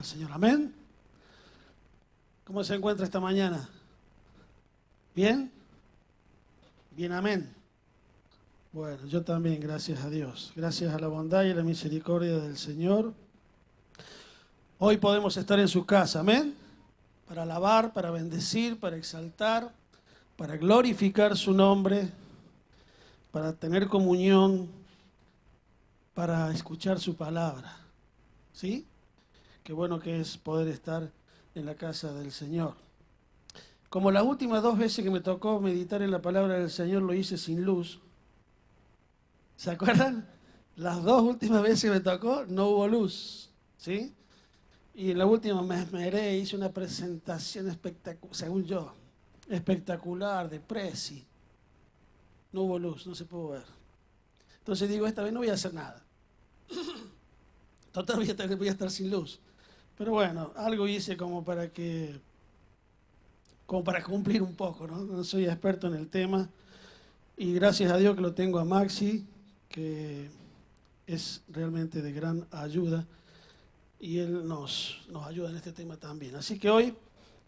Señor, amén. ¿Cómo se encuentra esta mañana? ¿Bien? Bien, amén. Bueno, yo también, gracias a Dios. Gracias a la bondad y la misericordia del Señor. Hoy podemos estar en su casa, amén. Para alabar, para bendecir, para exaltar, para glorificar su nombre, para tener comunión, para escuchar su palabra. ¿Sí? Qué bueno que es poder estar en la casa del Señor. Como las últimas 2 veces que me tocó meditar en la palabra del Señor lo hice sin luz. ¿Se acuerdan? Las 2 últimas veces que me tocó no hubo luz, ¿sí? Y en la última me esmeré, hice una presentación espectacular, según yo, espectacular de Prezi. No hubo luz, no se pudo ver. Entonces digo, esta vez no voy a hacer nada. Total, voy a estar sin luz. Pero bueno, algo hice como para cumplir un poco, ¿no? No soy experto en el tema y gracias a Dios que lo tengo a Maxi, que es realmente de gran ayuda y él nos ayuda en este tema también. Así que hoy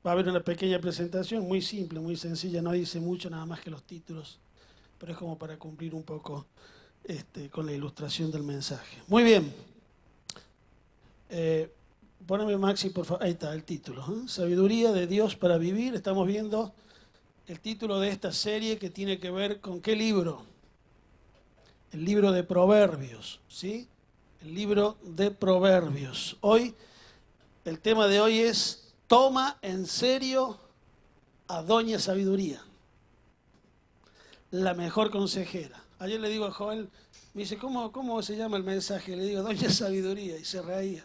va a haber una pequeña presentación muy simple, muy sencilla, no dice mucho, nada más que los títulos, pero es como para cumplir un poco con la ilustración del mensaje. Muy bien. Poneme, Maxi, por favor. Ahí está el título. Sabiduría de Dios para vivir. Estamos viendo el título de esta serie que tiene que ver con ¿qué libro? El libro de Proverbios, ¿sí? El libro de Proverbios. Hoy, el tema de hoy es toma en serio a Doña Sabiduría, la mejor consejera. Ayer le digo a Joel, me dice, ¿cómo se llama el mensaje? Le digo, Doña Sabiduría, y se reía.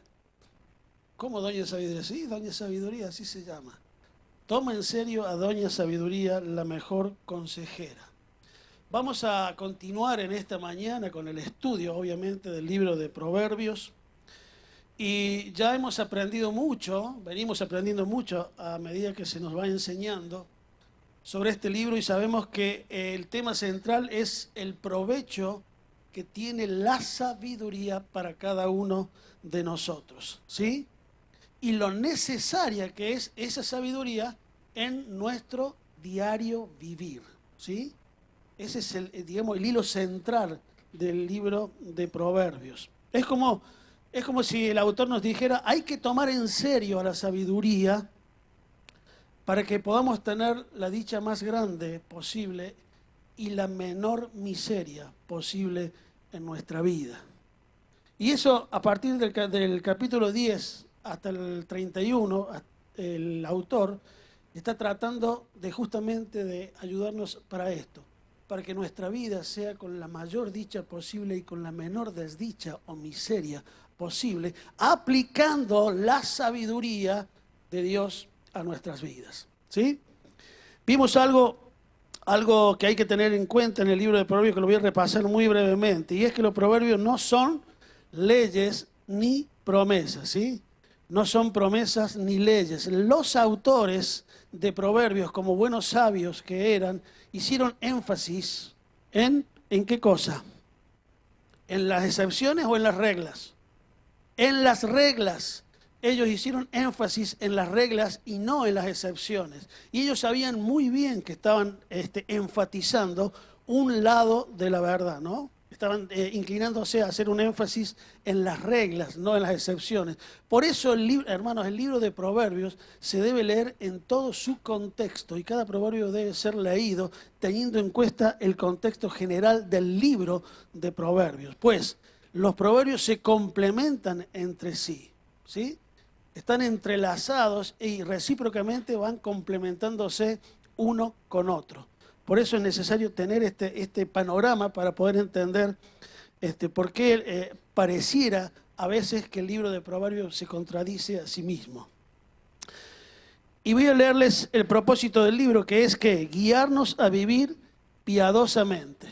¿Cómo Doña Sabiduría? Sí, Doña Sabiduría, así se llama. Toma en serio a Doña Sabiduría, la mejor consejera. Vamos a continuar en esta mañana con el estudio, obviamente, del libro de Proverbios. Y ya hemos aprendido mucho, venimos aprendiendo mucho a medida que se nos va enseñando sobre este libro y sabemos que el tema central es el provecho que tiene la sabiduría para cada uno de nosotros, ¿sí? Y lo necesaria que es esa sabiduría en nuestro diario vivir, ¿sí? Ese es el hilo central del libro de Proverbios. Es como si el autor nos dijera, hay que tomar en serio a la sabiduría para que podamos tener la dicha más grande posible y la menor miseria posible en nuestra vida. Y eso a partir del capítulo 10 hasta el 31, el autor está tratando justamente de ayudarnos para esto, para que nuestra vida sea con la mayor dicha posible y con la menor desdicha o miseria posible, aplicando la sabiduría de Dios a nuestras vidas, ¿sí? Vimos algo que hay que tener en cuenta en el libro de Proverbios, que lo voy a repasar muy brevemente, y es que los proverbios no son leyes ni promesas, ¿sí? No son promesas ni leyes. Los autores de Proverbios, como buenos sabios que eran, hicieron énfasis ¿en qué cosa? ¿En las excepciones o en las reglas? En las reglas. Ellos hicieron énfasis en las reglas y no en las excepciones. Y ellos sabían muy bien que estaban enfatizando un lado de la verdad, ¿no? Estaban inclinándose a hacer un énfasis en las reglas, no en las excepciones. Por eso, hermanos, el libro de Proverbios se debe leer en todo su contexto y cada proverbio debe ser leído teniendo en cuenta el contexto general del libro de Proverbios. Pues los proverbios se complementan entre sí, ¿sí? Están entrelazados y recíprocamente van complementándose uno con otro. Por eso es necesario tener este panorama para poder entender por qué pareciera a veces que el libro de Proverbios se contradice a sí mismo. Y voy a leerles el propósito del libro, que es que guiarnos a vivir piadosamente.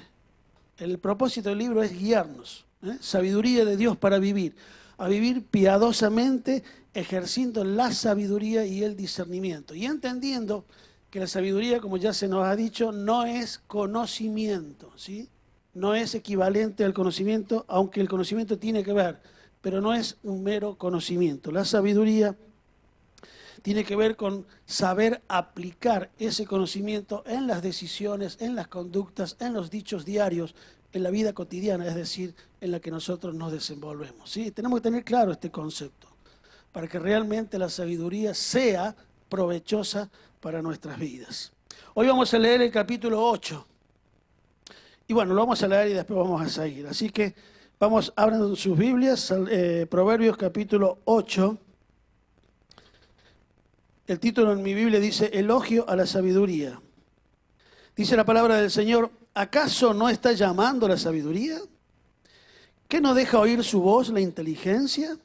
El propósito del libro es guiarnos, sabiduría de Dios para vivir, a vivir piadosamente, ejerciendo la sabiduría y el discernimiento. Y entendiendo que la sabiduría, como ya se nos ha dicho, no es conocimiento, ¿sí? No es equivalente al conocimiento, aunque el conocimiento tiene que ver, pero no es un mero conocimiento. La sabiduría tiene que ver con saber aplicar ese conocimiento en las decisiones, en las conductas, en los dichos diarios, en la vida cotidiana, es decir, en la que nosotros nos desenvolvemos, ¿sí? Tenemos que tener claro este concepto para que realmente la sabiduría sea provechosa para nuestras vidas. Hoy vamos a leer el capítulo 8. Y bueno, lo vamos a leer y después vamos a seguir. Así que abran sus Biblias, Proverbios capítulo 8. El título en mi Biblia dice, Elogio a la sabiduría. Dice la palabra del Señor, ¿acaso no está llamando la sabiduría? ¿Qué no deja oír su voz la inteligencia?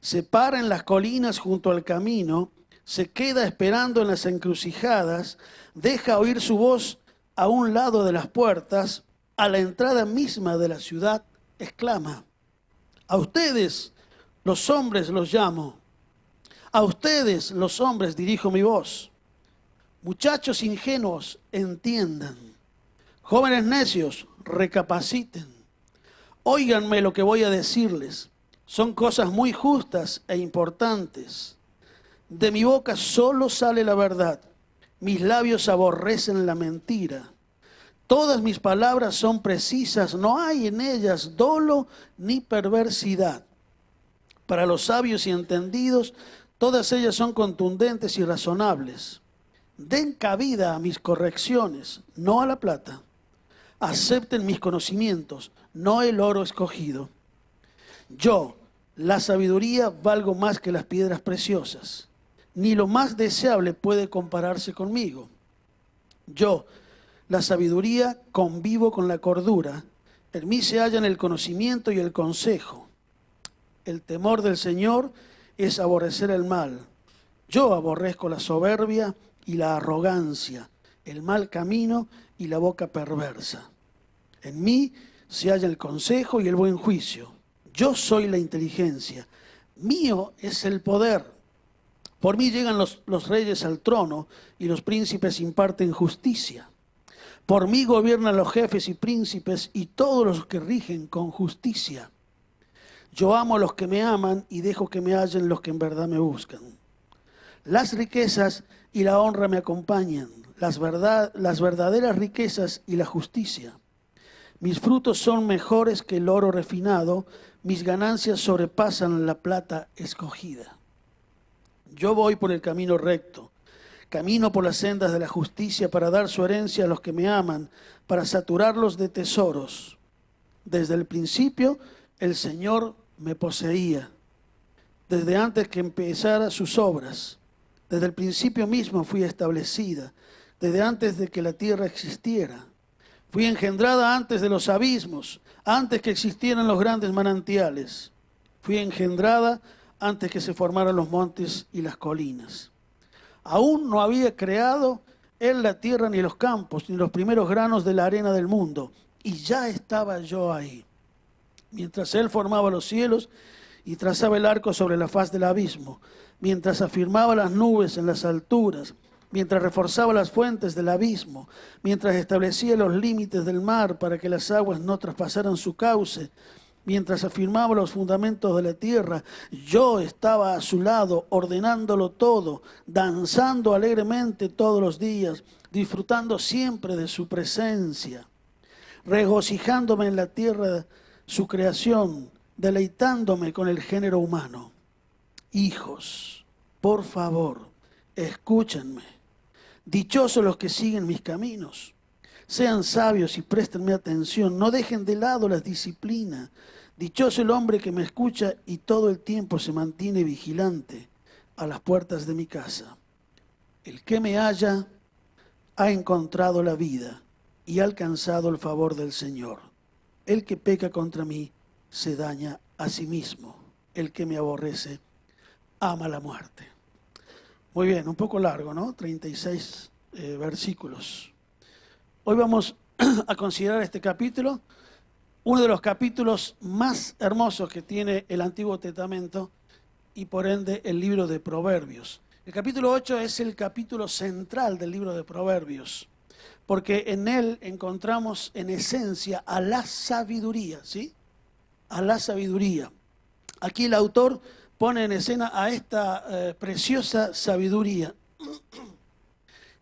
Se para en las colinas junto al camino, se queda esperando en las encrucijadas, deja oír su voz a un lado de las puertas, a la entrada misma de la ciudad, exclama, a ustedes, los hombres, los llamo. A ustedes, los hombres, dirijo mi voz. Muchachos ingenuos, entiendan. Jóvenes necios, recapaciten. Óiganme lo que voy a decirles. Son cosas muy justas e importantes. De mi boca solo sale la verdad. Mis labios aborrecen la mentira. Todas mis palabras son precisas. No hay en ellas dolo ni perversidad. Para los sabios y entendidos, todas ellas son contundentes y razonables. Den cabida a mis correcciones, no a la plata. Acepten mis conocimientos, no el oro escogido. Yo, la sabiduría, valgo más que las piedras preciosas. Ni lo más deseable puede compararse conmigo. Yo, la sabiduría, convivo con la cordura. En mí se hallan el conocimiento y el consejo. El temor del Señor es aborrecer el mal. Yo aborrezco la soberbia y la arrogancia, el mal camino y la boca perversa. En mí se halla el consejo y el buen juicio. Yo soy la inteligencia. Mío es el poder. Por mí llegan los reyes al trono y los príncipes imparten justicia. Por mí gobiernan los jefes y príncipes y todos los que rigen con justicia. Yo amo a los que me aman y dejo que me hallen los que en verdad me buscan. Las riquezas y la honra me acompañan, las verdaderas riquezas y la justicia. Mis frutos son mejores que el oro refinado, mis ganancias sobrepasan la plata escogida. Yo voy por el camino recto, camino por las sendas de la justicia para dar su herencia a los que me aman, para saturarlos de tesoros. Desde el principio el Señor me poseía, desde antes que empezara sus obras. Desde el principio mismo fui establecida, desde antes de que la tierra existiera. Fui engendrada antes de los abismos, antes que existieran los grandes manantiales. Fui engendrada antes que se formaran los montes y las colinas. Aún no había creado él la tierra ni los campos, ni los primeros granos de la arena del mundo, y ya estaba yo ahí. Mientras él formaba los cielos y trazaba el arco sobre la faz del abismo, mientras afirmaba las nubes en las alturas, mientras reforzaba las fuentes del abismo, mientras establecía los límites del mar para que las aguas no traspasaran su cauce, mientras afirmaba los fundamentos de la tierra, yo estaba a su lado, ordenándolo todo, danzando alegremente todos los días, disfrutando siempre de su presencia, regocijándome en la tierra su creación, deleitándome con el género humano. Hijos, por favor, escúchenme. Dichosos los que siguen mis caminos. Sean sabios y préstenme atención. No dejen de lado la disciplina. Dichoso el hombre que me escucha y todo el tiempo se mantiene vigilante a las puertas de mi casa. El que me halla ha encontrado la vida y ha alcanzado el favor del Señor. El que peca contra mí se daña a sí mismo. El que me aborrece ama la muerte. Muy bien, un poco largo, ¿no? 36 versículos. Hoy vamos a considerar este capítulo, uno de los capítulos más hermosos que tiene el Antiguo Testamento y por ende el libro de Proverbios. El capítulo 8 es el capítulo central del libro de Proverbios, porque en él encontramos en esencia a la sabiduría, ¿sí? A la sabiduría. aquí el autor pone en escena a esta preciosa sabiduría.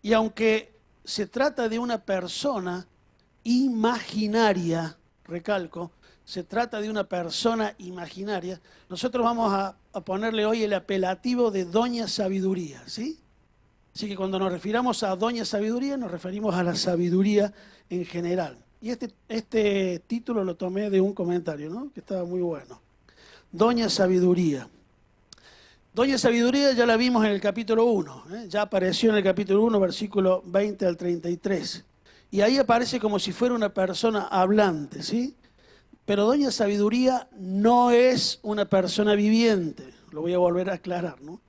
Y aunque se trata de una persona imaginaria, recalco, se trata de una persona imaginaria, nosotros vamos a ponerle hoy el apelativo de Doña Sabiduría, ¿sí? Así que cuando nos refiramos a Doña Sabiduría, nos referimos a la sabiduría en general. Y este título lo tomé de un comentario, ¿no? Que estaba muy bueno. Doña Sabiduría. Doña Sabiduría ya la vimos en el capítulo 1, ya apareció en el capítulo 1, versículo 20 al 33. Y ahí aparece como si fuera una persona hablante, ¿sí? Pero Doña Sabiduría no es una persona viviente, lo voy a volver a aclarar, ¿no?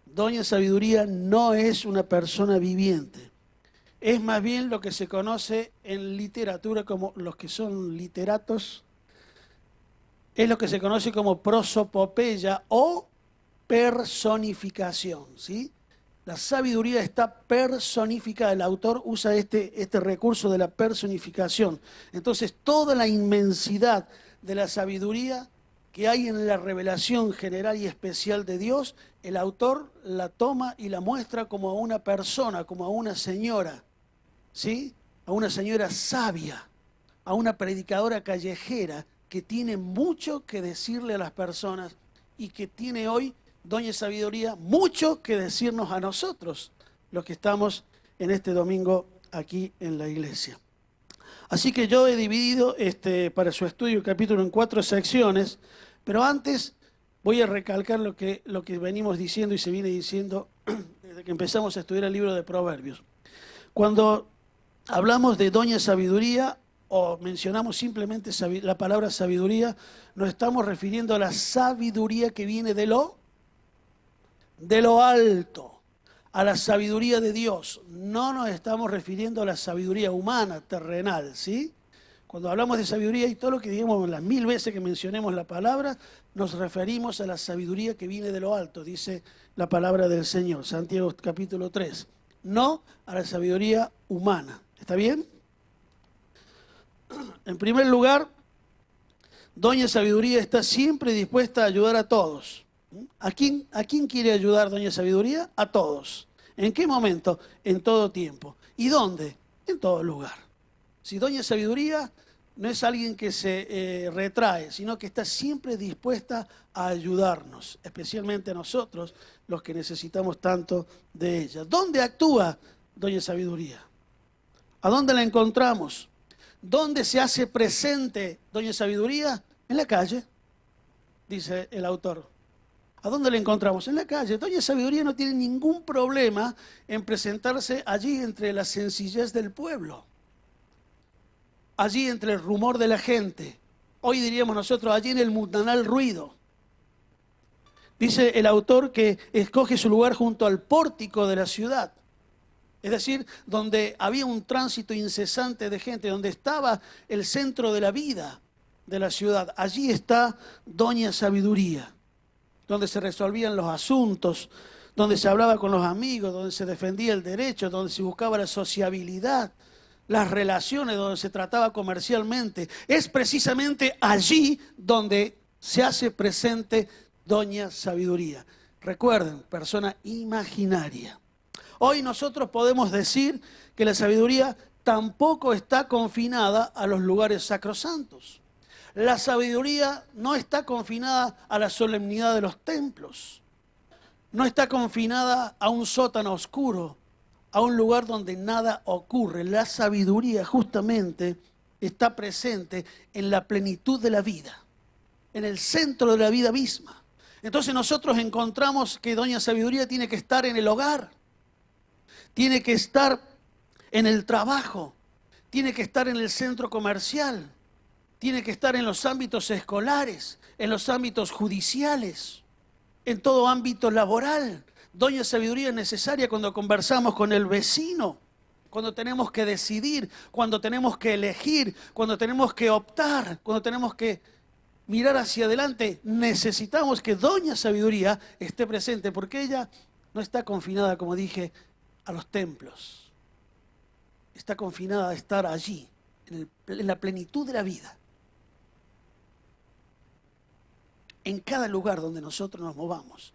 Doña Sabiduría no es una persona viviente. Es más bien lo que se conoce en literatura como los que son literatos, es lo que se conoce como prosopopeya o personificación, ¿sí? La sabiduría está personificada, el autor usa este recurso de la personificación. Entonces, toda la inmensidad de la sabiduría que hay en la revelación general y especial de Dios, el autor la toma y la muestra como a una persona, como a una señora, ¿sí? A una señora sabia, a una predicadora callejera que tiene mucho que decirle a las personas y que tiene hoy, Doña Sabiduría, mucho que decirnos a nosotros, los que estamos en este domingo aquí en la iglesia. Así que yo he dividido para su estudio el capítulo en 4 secciones, pero antes voy a recalcar lo que venimos diciendo y se viene diciendo desde que empezamos a estudiar el libro de Proverbios. Cuando hablamos de Doña Sabiduría o mencionamos simplemente la palabra sabiduría, nos estamos refiriendo a la sabiduría que viene de lo alto, a la sabiduría de Dios. No nos estamos refiriendo a la sabiduría humana, terrenal, ¿sí? Cuando hablamos de sabiduría y todo lo que digamos las 1000 veces que mencionemos la palabra, nos referimos a la sabiduría que viene de lo alto, dice la palabra del Señor, Santiago capítulo 3. No a la sabiduría humana. ¿Está bien? En primer lugar, Doña Sabiduría está siempre dispuesta a ayudar a todos. ¿A quién quiere ayudar Doña Sabiduría? A todos. ¿En qué momento? En todo tiempo. ¿Y dónde? En todo lugar. Si Doña Sabiduría no es alguien que se retrae, sino que está siempre dispuesta a ayudarnos, especialmente a nosotros, los que necesitamos tanto de ella. ¿Dónde actúa Doña Sabiduría? ¿A dónde la encontramos? ¿Dónde se hace presente Doña Sabiduría? En la calle, dice el autor. ¿A dónde la encontramos? En la calle. Doña Sabiduría no tiene ningún problema en presentarse allí entre la sencillez del pueblo, allí entre el rumor de la gente. Hoy diríamos nosotros, allí en el mundanal ruido. Dice el autor que escoge su lugar junto al pórtico de la ciudad. Es decir, donde había un tránsito incesante de gente, donde estaba el centro de la vida de la ciudad. Allí está Doña Sabiduría, donde se resolvían los asuntos, donde se hablaba con los amigos, donde se defendía el derecho, donde se buscaba la sociabilidad, las relaciones, donde se trataba comercialmente. Es precisamente allí donde se hace presente Doña Sabiduría. Recuerden, persona imaginaria. Hoy nosotros podemos decir que la sabiduría tampoco está confinada a los lugares sacrosantos. La sabiduría no está confinada a la solemnidad de los templos. No está confinada a un sótano oscuro, a un lugar donde nada ocurre. La sabiduría justamente está presente en la plenitud de la vida, en el centro de la vida misma. Entonces nosotros encontramos que Doña Sabiduría tiene que estar en el hogar, tiene que estar en el trabajo, tiene que estar en el centro comercial, tiene que estar en los ámbitos escolares, en los ámbitos judiciales, en todo ámbito laboral. Doña Sabiduría es necesaria cuando conversamos con el vecino, cuando tenemos que decidir, cuando tenemos que elegir, cuando tenemos que optar, cuando tenemos que mirar hacia adelante. Necesitamos que Doña Sabiduría esté presente, porque ella no está confinada, como dije, a los templos. Está confinada a estar allí, en la plenitud de la vida. En cada lugar donde nosotros nos movamos,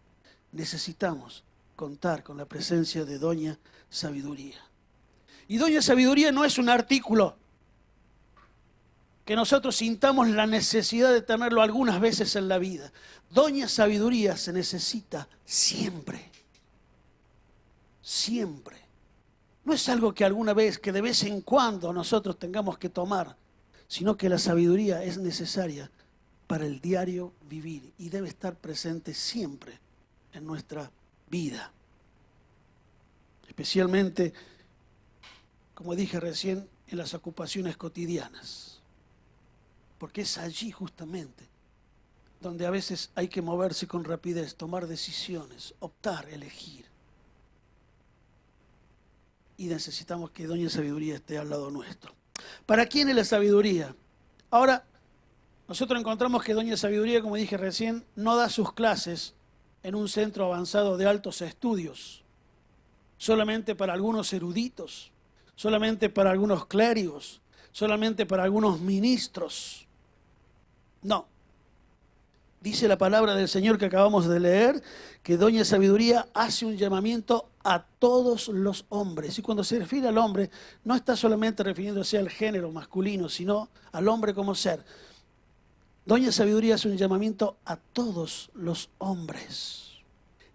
necesitamos contar con la presencia de Doña Sabiduría. Y Doña Sabiduría no es un artículo que nosotros sintamos la necesidad de tenerlo algunas veces en la vida. Doña Sabiduría se necesita siempre. Siempre. No es algo que alguna vez, que de vez en cuando nosotros tengamos que tomar, sino que la sabiduría es necesaria para el diario vivir y debe estar presente siempre en nuestra vida. Especialmente, como dije recién, en las ocupaciones cotidianas. Porque es allí justamente donde a veces hay que moverse con rapidez, tomar decisiones, optar, elegir. Y necesitamos que Doña Sabiduría esté al lado nuestro. ¿Para quién es la sabiduría? Ahora, nosotros encontramos que Doña Sabiduría, como dije recién, no da sus clases en un centro avanzado de altos estudios, solamente para algunos eruditos, solamente para algunos clérigos, solamente para algunos ministros. No. Dice la palabra del Señor que acabamos de leer, que Doña Sabiduría hace un llamamiento a todos los hombres. Y cuando se refiere al hombre, no está solamente refiriéndose al género masculino, sino al hombre como ser. Doña Sabiduría hace un llamamiento a todos los hombres.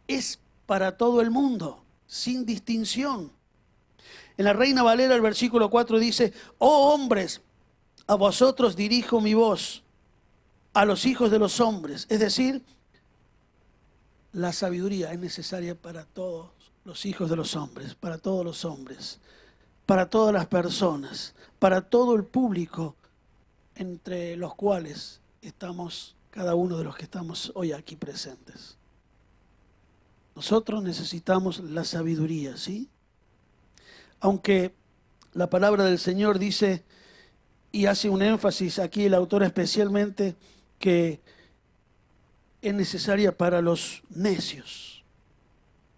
Es para todo el mundo, sin distinción. En la Reina Valera, el versículo 4 dice: oh hombres, a vosotros dirijo mi voz, a los hijos de los hombres. Es decir, la sabiduría es necesaria para todos los hijos de los hombres, para todos los hombres, para todas las personas, para todo el público entre los cuales estamos cada uno de los que estamos hoy aquí presentes. Nosotros necesitamos la sabiduría, ¿sí? Aunque la palabra del Señor dice, y hace un énfasis aquí el autor especialmente, que es necesaria para los necios,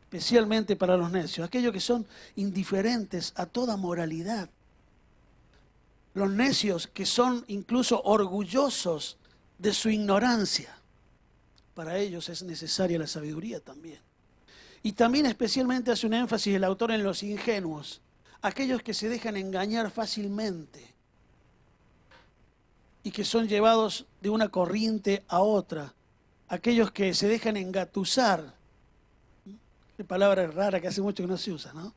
especialmente para los necios, aquellos que son indiferentes a toda moralidad. Los necios que son incluso orgullosos de su ignorancia. Para ellos es necesaria la sabiduría también. Y también especialmente hace un énfasis el autor en los ingenuos, aquellos que se dejan engañar fácilmente y que son llevados de una corriente a otra, aquellos que se dejan engatusar. Qué palabra rara que hace mucho que no se usa, ¿no?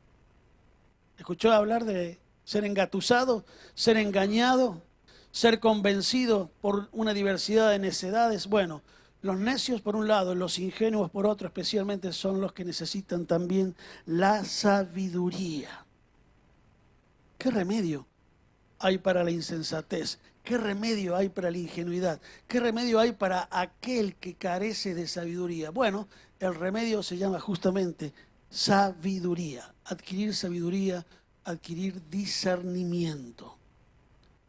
¿Escuchó hablar de ser engatusado, ser engañado, ser convencido por una diversidad de necedades? Bueno, los necios por un lado, los ingenuos por otro, especialmente son los que necesitan también la sabiduría. ¿Qué remedio hay para la insensatez? ¿Qué remedio hay para la ingenuidad? ¿Qué remedio hay para aquel que carece de sabiduría? Bueno, el remedio se llama justamente sabiduría. Adquirir sabiduría, adquirir discernimiento.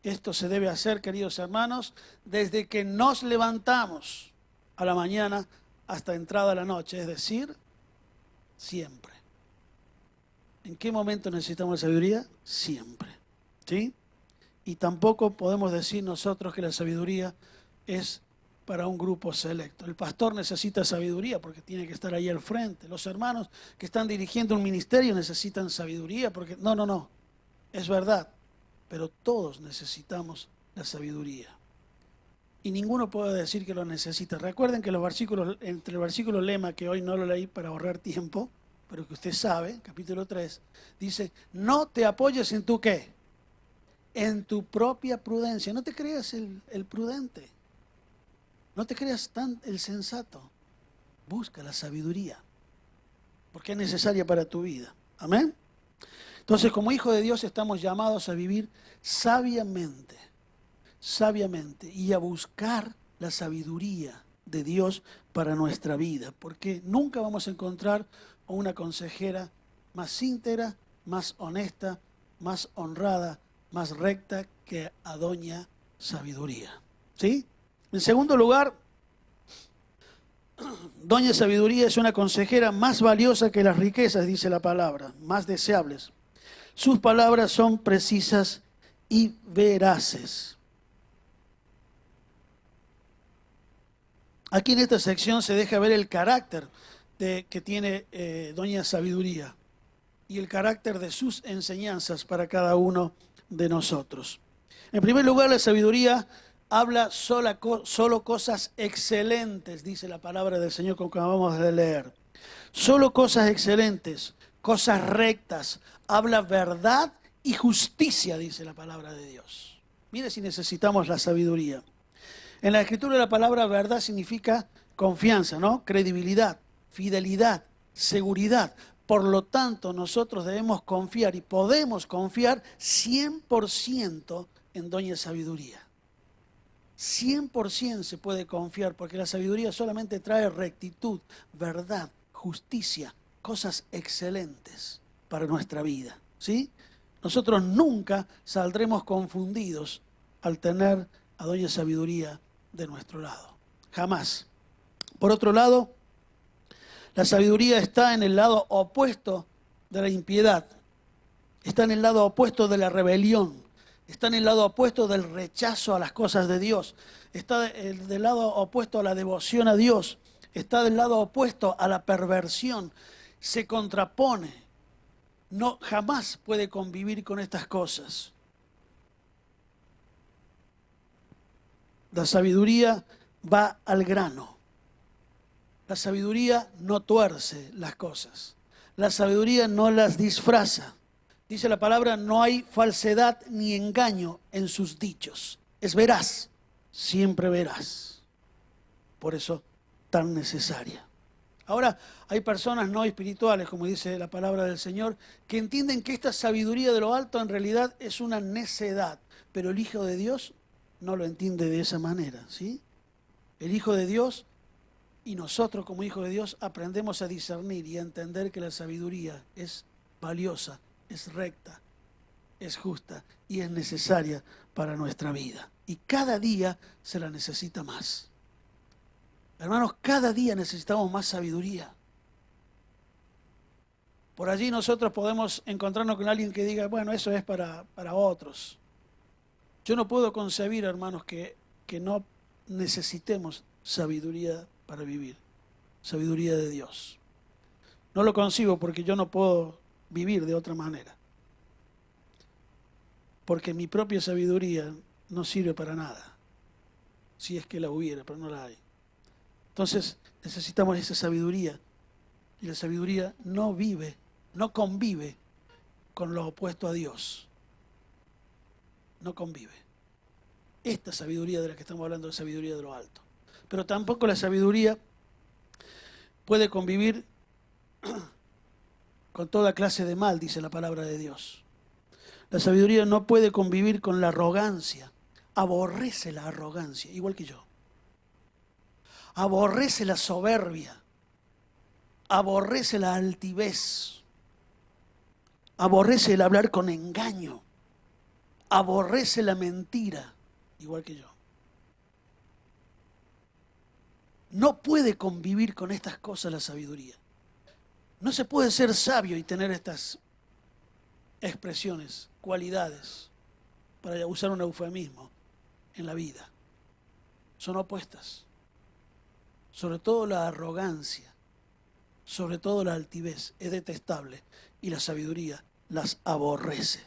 Esto se debe hacer, queridos hermanos, desde que nos levantamos a la mañana hasta entrada la noche, es decir, siempre. ¿En qué momento necesitamos la sabiduría? Siempre. ¿Sí? Y tampoco podemos decir nosotros que la sabiduría es para un grupo selecto. El pastor necesita sabiduría porque tiene que estar ahí al frente. Los hermanos que están dirigiendo un ministerio necesitan sabiduría porque... No. Es verdad. Pero todos necesitamos la sabiduría. Y ninguno puede decir que lo necesita. Recuerden que los versículos, entre el versículo lema, que hoy no lo leí para ahorrar tiempo, pero que usted sabe, capítulo 3, dice, no te apoyes en tu ¿qué? En tu propia prudencia. No te creas el prudente. No te creas tan el sensato. Busca la sabiduría, porque es necesaria para tu vida. Amén. Entonces, como hijo de Dios estamos llamados a vivir sabiamente, y a buscar la sabiduría de Dios para nuestra vida, porque nunca vamos a encontrar una consejera más íntegra, más honesta, más honrada, más recta que a Doña Sabiduría. ¿Sí? En segundo lugar, Doña Sabiduría es una consejera más valiosa que las riquezas, dice la palabra, más deseables. Sus palabras son precisas y veraces. Aquí en esta sección se deja ver el carácter que tiene Doña Sabiduría y el carácter de sus enseñanzas para cada uno de nosotros. En primer lugar, la sabiduría habla solo cosas excelentes, dice la palabra del Señor que acabamos de leer. Solo cosas excelentes, cosas rectas, habla verdad y justicia, dice la palabra de Dios. Mire si necesitamos la sabiduría. En la Escritura la palabra verdad significa confianza, ¿no? Credibilidad, fidelidad, seguridad. Por lo tanto, nosotros debemos confiar y podemos confiar 100% en Doña Sabiduría. 100% se puede confiar porque la sabiduría solamente trae rectitud, verdad, justicia, cosas excelentes para nuestra vida, ¿sí? Nosotros nunca saldremos confundidos al tener a Doña Sabiduría de nuestro lado. Jamás. Por otro lado, la sabiduría está en el lado opuesto de la impiedad. Está en el lado opuesto de la rebelión. Está en el lado opuesto del rechazo a las cosas de Dios. Está del lado opuesto a la devoción a Dios. Está del lado opuesto a la perversión. Se contrapone. No, jamás puede convivir con estas cosas. La sabiduría va al grano. La sabiduría no tuerce las cosas. La sabiduría no las disfraza. Dice la palabra, no hay falsedad ni engaño en sus dichos. Es veraz, siempre veraz. Por eso, tan necesaria. Ahora, hay personas no espirituales, como dice la palabra del Señor, que entienden que esta sabiduría de lo alto en realidad es una necedad. Pero el Hijo de Dios no lo entiende de esa manera, ¿sí? El Hijo de Dios y nosotros como hijos de Dios aprendemos a discernir y a entender que la sabiduría es valiosa, es recta, es justa y es necesaria para nuestra vida. Y cada día se la necesita más. Hermanos, cada día necesitamos más sabiduría. Por allí nosotros podemos encontrarnos con alguien que diga, bueno, eso es para otros. Yo no puedo concebir, hermanos, que no necesitemos sabiduría para vivir, sabiduría de Dios. No lo concibo porque yo no puedo vivir de otra manera. Porque mi propia sabiduría no sirve para nada, si es que la hubiera, pero no la hay. Entonces necesitamos esa sabiduría y la sabiduría no convive con lo opuesto a Dios. No convive. Esta sabiduría de la que estamos hablando es sabiduría de lo alto. Pero tampoco la sabiduría puede convivir con toda clase de mal, dice la palabra de Dios. La sabiduría no puede convivir con la arrogancia. Aborrece la arrogancia, igual que yo. Aborrece la soberbia. Aborrece la altivez. Aborrece el hablar con engaño. Aborrece la mentira, igual que yo. No puede convivir con estas cosas la sabiduría. No se puede ser sabio y tener estas expresiones, cualidades, para usar un eufemismo, en la vida. Son opuestas. Sobre todo la arrogancia, sobre todo la altivez, es detestable y la sabiduría las aborrece.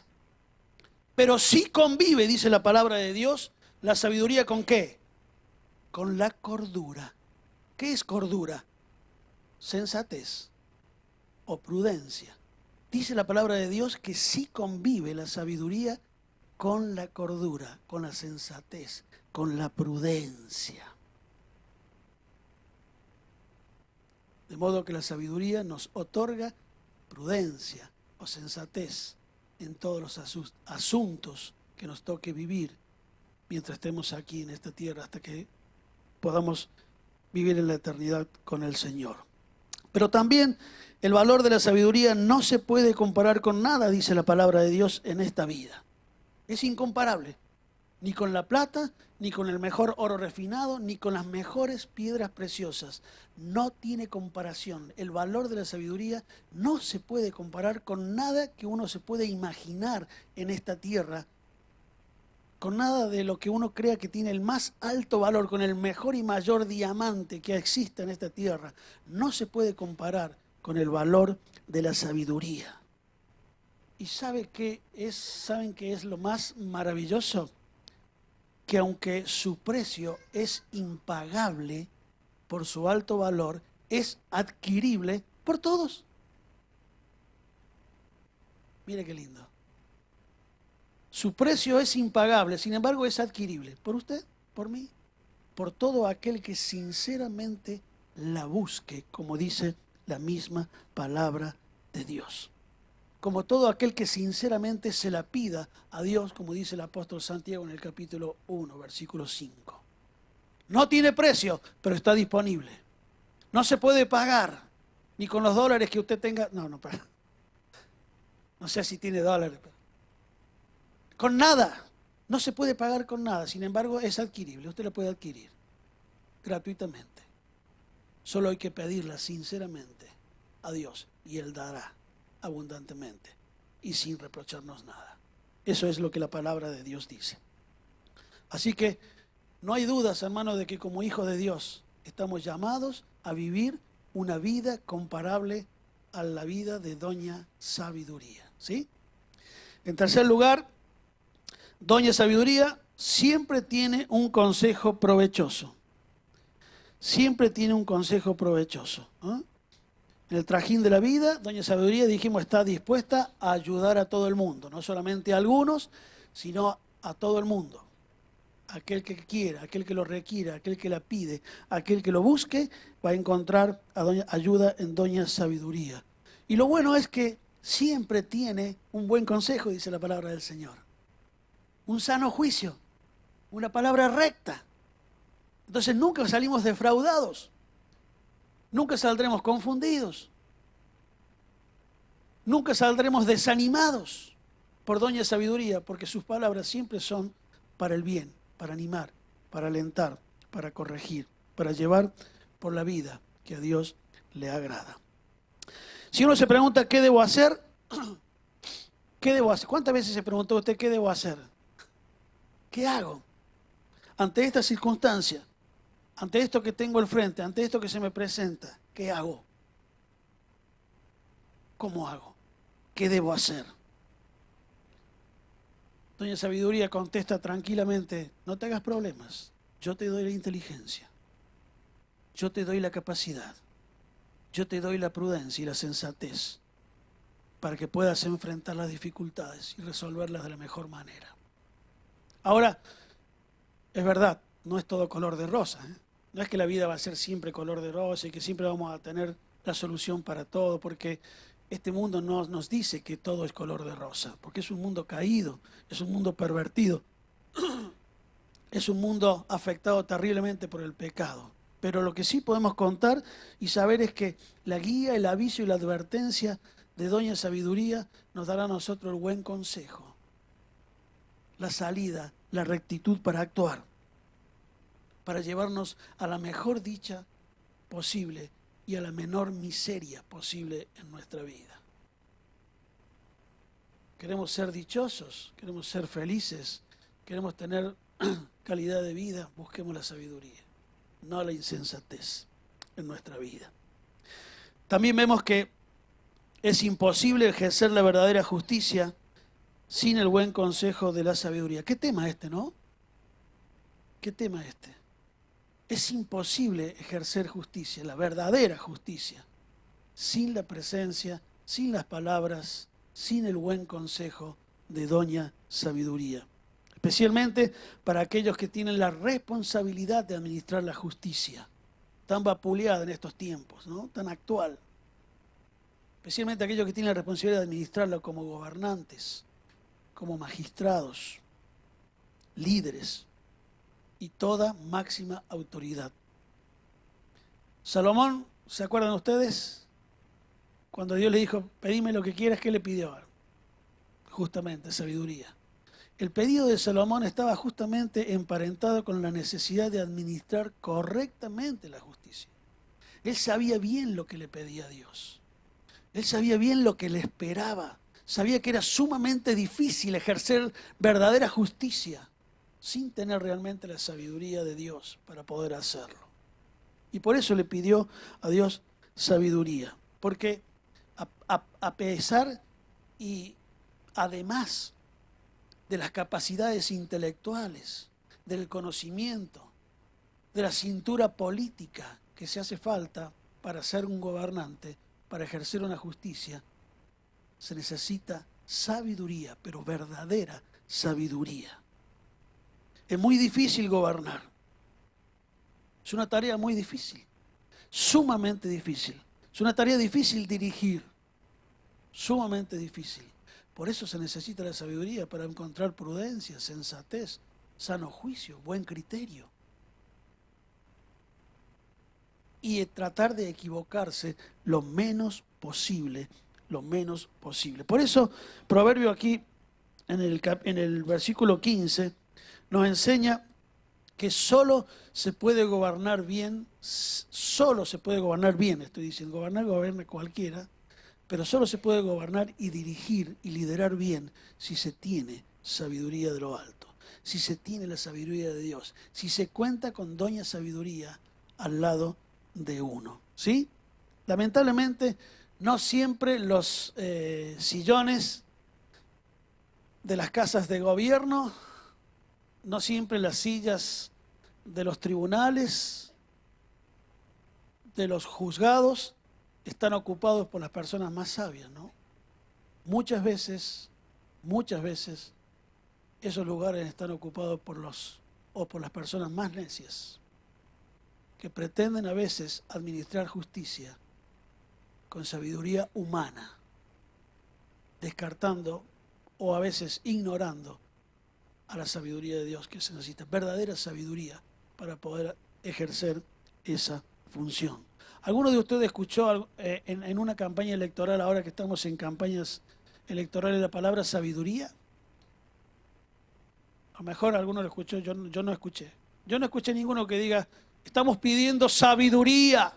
Pero sí convive, dice la palabra de Dios, la sabiduría ¿con qué? Con la cordura. ¿Qué es cordura? Sensatez o prudencia. Dice la palabra de Dios que sí convive la sabiduría con la cordura, con la sensatez, con la prudencia. De modo que la sabiduría nos otorga prudencia o sensatez en todos los asuntos que nos toque vivir mientras estemos aquí en esta tierra hasta que podamos vivir en la eternidad con el Señor. Pero también el valor de la sabiduría no se puede comparar con nada, dice la palabra de Dios, en esta vida. Es incomparable, ni con la plata, ni con el mejor oro refinado, ni con las mejores piedras preciosas. No tiene comparación. El valor de la sabiduría no se puede comparar con nada que uno se puede imaginar en esta tierra con nada de lo que uno crea que tiene el más alto valor, con el mejor y mayor diamante que existe en esta tierra, no se puede comparar con el valor de la sabiduría. ¿Y saben qué es lo más maravilloso? Que aunque su precio es impagable por su alto valor, es adquirible por todos. Mire qué lindo. Su precio es impagable, sin embargo es adquirible. ¿Por usted? ¿Por mí? Por todo aquel que sinceramente la busque, como dice la misma palabra de Dios. Como todo aquel que sinceramente se la pida a Dios, como dice el apóstol Santiago en el capítulo 1, versículo 5. No tiene precio, pero está disponible. No se puede pagar, ni con los dólares que usted tenga. No sé si tiene dólares. Con nada. No se puede pagar con nada. Sin embargo, es adquirible. Usted la puede adquirir gratuitamente. Solo hay que pedirla sinceramente a Dios y Él dará abundantemente y sin reprocharnos nada. Eso es lo que la palabra de Dios dice. Así que no hay dudas, hermanos, de que como hijos de Dios estamos llamados a vivir una vida comparable a la vida de Doña Sabiduría. ¿Sí? En tercer lugar, Doña Sabiduría siempre tiene un consejo provechoso. Siempre tiene un consejo provechoso. ¿Eh? En el trajín de la vida, Doña Sabiduría, dijimos, está dispuesta a ayudar a todo el mundo. No solamente a algunos, sino a todo el mundo. Aquel que quiera, aquel que lo requiera, aquel que la pide, aquel que lo busque, va a encontrar ayuda en Doña Sabiduría. Y lo bueno es que siempre tiene un buen consejo, dice la palabra del Señor. Un sano juicio, una palabra recta. Entonces nunca salimos defraudados, nunca saldremos confundidos, nunca saldremos desanimados por Doña Sabiduría, porque sus palabras siempre son para el bien, para animar, para alentar, para corregir, para llevar por la vida que a Dios le agrada. Si uno se pregunta ¿qué debo hacer? ¿Qué debo hacer? ¿Cuántas veces se preguntó usted qué debo hacer? ¿Qué hago? Ante esta circunstancia, ante esto que tengo al frente, ante esto que se me presenta, ¿qué hago? ¿Cómo hago? ¿Qué debo hacer? Doña Sabiduría contesta tranquilamente, no te hagas problemas, yo te doy la inteligencia, yo te doy la capacidad, yo te doy la prudencia y la sensatez para que puedas enfrentar las dificultades y resolverlas de la mejor manera. Ahora, es verdad, no es todo color de rosa, ¿eh? No es que la vida va a ser siempre color de rosa y que siempre vamos a tener la solución para todo, porque este mundo no nos dice que todo es color de rosa, porque es un mundo caído, es un mundo pervertido, es un mundo afectado terriblemente por el pecado. Pero lo que sí podemos contar y saber es que la guía, el aviso y la advertencia de Doña Sabiduría nos dará a nosotros el buen consejo, la salida, la rectitud para actuar, para llevarnos a la mejor dicha posible y a la menor miseria posible en nuestra vida. Queremos ser dichosos, queremos ser felices, queremos tener calidad de vida, busquemos la sabiduría, no la insensatez en nuestra vida. También vemos que es imposible ejercer la verdadera justicia sin el buen consejo de la sabiduría. ¿Qué tema este, no? ¿Qué tema este? Es imposible ejercer justicia, la verdadera justicia, sin la presencia, sin las palabras, sin el buen consejo de Doña Sabiduría. Especialmente para aquellos que tienen la responsabilidad de administrar la justicia, tan vapuleada en estos tiempos, ¿no? Tan actual. Especialmente aquellos que tienen la responsabilidad de administrarla como gobernantes, como magistrados, líderes y toda máxima autoridad. Salomón, ¿se acuerdan ustedes? Cuando Dios le dijo, pedime lo que quieras, ¿qué le pidió? Justamente, sabiduría. El pedido de Salomón estaba justamente emparentado con la necesidad de administrar correctamente la justicia. Él sabía bien lo que le pedía a Dios. Él sabía bien lo que le esperaba. Sabía que era sumamente difícil ejercer verdadera justicia sin tener realmente la sabiduría de Dios para poder hacerlo. Y por eso le pidió a Dios sabiduría, porque a pesar y además de las capacidades intelectuales, del conocimiento, de la cintura política que se hace falta para ser un gobernante, para ejercer una justicia, se necesita sabiduría, pero verdadera sabiduría. Es muy difícil gobernar. Es una tarea muy difícil, sumamente difícil. Es una tarea difícil dirigir, sumamente difícil. Por eso se necesita la sabiduría para encontrar prudencia, sensatez, sano juicio, buen criterio. Y tratar de equivocarse lo menos posible, lo menos posible. Por eso, Proverbio aquí, en el versículo 15, nos enseña que solo se puede gobernar bien, estoy diciendo, gobierna cualquiera, pero solo se puede gobernar y dirigir y liderar bien si se tiene sabiduría de lo alto, si se tiene la sabiduría de Dios, si se cuenta con doña sabiduría al lado de uno, ¿sí? Lamentablemente, no siempre los sillones de las casas de gobierno, no siempre las sillas de los tribunales, de los juzgados, están ocupados por las personas más sabias, ¿no? Muchas veces, esos lugares están ocupados por las personas más necias, que pretenden a veces administrar justicia con sabiduría humana, descartando o a veces ignorando a la sabiduría de Dios que se necesita, verdadera sabiduría para poder ejercer esa función. ¿Alguno de ustedes escuchó en una campaña electoral, ahora que estamos en campañas electorales, la palabra sabiduría? A lo mejor alguno lo escuchó, yo no escuché. Yo no escuché ninguno que diga, estamos pidiendo sabiduría.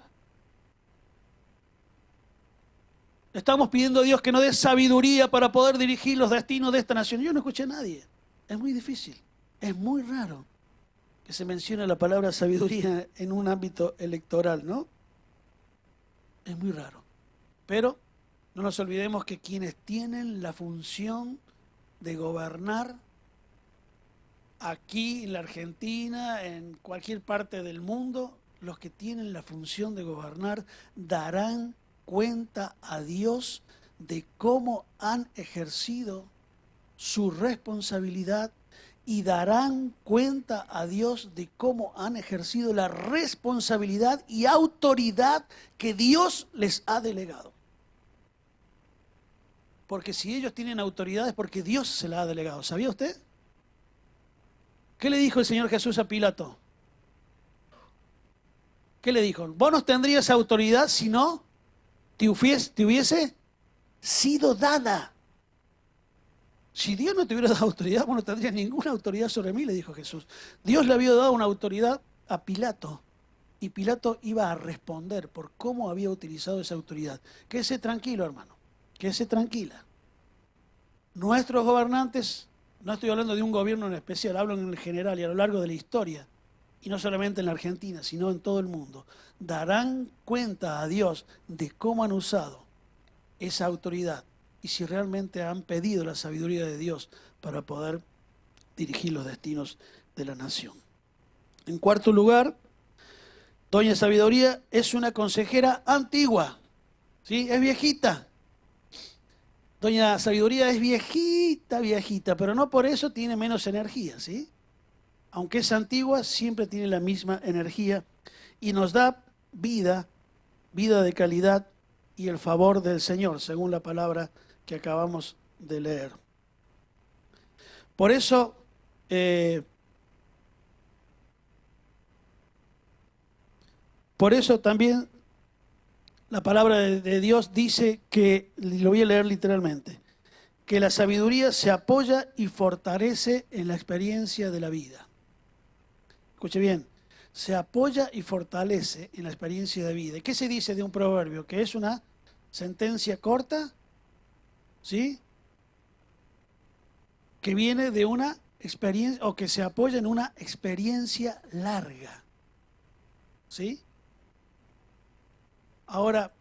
Estamos pidiendo a Dios que nos dé sabiduría para poder dirigir los destinos de esta nación. Yo no escuché a nadie. Es muy difícil, es muy raro que se mencione la palabra sabiduría en un ámbito electoral, ¿no? Es muy raro. Pero no nos olvidemos que quienes tienen la función de gobernar aquí en la Argentina, en cualquier parte del mundo, los que tienen la función de gobernar darán cuenta a Dios de cómo han ejercido su responsabilidad y darán cuenta a Dios de cómo han ejercido la responsabilidad y autoridad que Dios les ha delegado. Porque si ellos tienen autoridad es porque Dios se la ha delegado. ¿Sabía usted? ¿Qué le dijo el Señor Jesús a Pilato? ¿Qué le dijo? Vos no tendrías autoridad si no te hubiese sido dada. Si Dios no te hubiera dado autoridad, vos no tendrías ninguna autoridad sobre mí, le dijo Jesús. Dios le había dado una autoridad a Pilato y Pilato iba a responder por cómo había utilizado esa autoridad. Quédese tranquilo, hermano, quédese tranquila. Nuestros gobernantes, no estoy hablando de un gobierno en especial, hablo en general y a lo largo de la historia, y no solamente en la Argentina, sino en todo el mundo, darán cuenta a Dios de cómo han usado esa autoridad y si realmente han pedido la sabiduría de Dios para poder dirigir los destinos de la nación. En cuarto lugar, doña Sabiduría es una consejera antigua, ¿sí? Es viejita. Doña Sabiduría es viejita, pero no por eso tiene menos energía, ¿sí? Aunque es antigua, siempre tiene la misma energía y nos da vida de calidad y el favor del Señor, según la palabra que acabamos de leer. Por eso, también la palabra de Dios dice que, lo voy a leer literalmente, que la sabiduría se apoya y fortalece en la experiencia de la vida. Escuche bien, se apoya y fortalece en la experiencia de vida. ¿Qué se dice de un proverbio? Que es una sentencia corta, ¿sí? Que viene de una experiencia o que se apoya en una experiencia larga. ¿Sí? Ahora,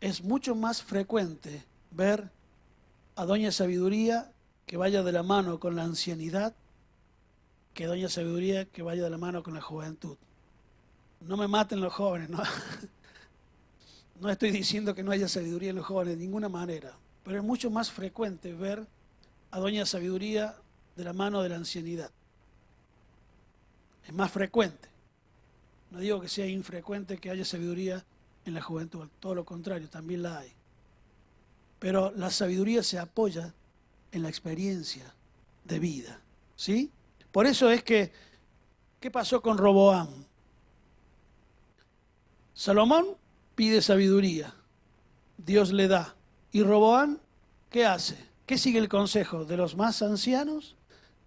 es mucho más frecuente ver a Doña Sabiduría que vaya de la mano con la ancianidad que Doña Sabiduría que vaya de la mano con la juventud. No me maten los jóvenes, no, no estoy diciendo que no haya sabiduría en los jóvenes de ninguna manera, pero es mucho más frecuente ver a Doña Sabiduría de la mano de la ancianidad. Es más frecuente. No digo que sea infrecuente que haya sabiduría en la juventud, todo lo contrario, también la hay. Pero la sabiduría se apoya en la experiencia de vida, ¿sí? Por eso es que, ¿qué pasó con Roboam? Salomón pide sabiduría, Dios le da. ¿Y Roboam qué hace? ¿Qué sigue el consejo? ¿De los más ancianos?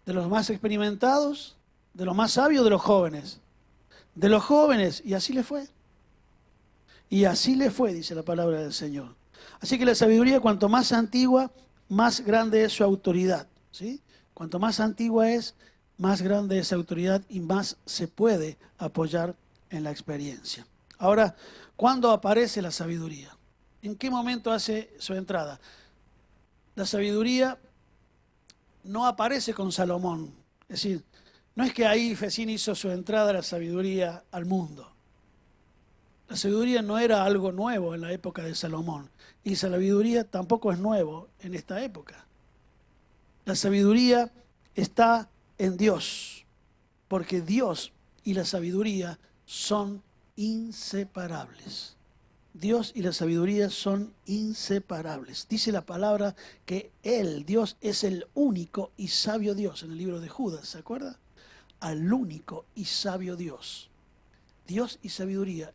¿De los más experimentados? ¿De los más sabios? ¿De los jóvenes? De los jóvenes, y así le fue. Y así le fue, dice la palabra del Señor. Así que la sabiduría, cuanto más antigua, más grande es su autoridad, ¿sí? Cuanto más antigua es, más grande es su autoridad y más se puede apoyar en la experiencia. Ahora, ¿cuándo aparece la sabiduría? ¿En qué momento hace su entrada? La sabiduría no aparece con Salomón. Es decir, no es que ahí Fesín hizo su entrada a la sabiduría al mundo. La sabiduría no era algo nuevo en la época de Salomón. Y la sabiduría tampoco es nuevo en esta época. La sabiduría está en Dios. Porque Dios y la sabiduría son inseparables. Dios y la sabiduría son inseparables. Dice la palabra que Él, Dios, es el único y sabio Dios en el libro de Judas, ¿se acuerda? Al único y sabio Dios. Dios y sabiduría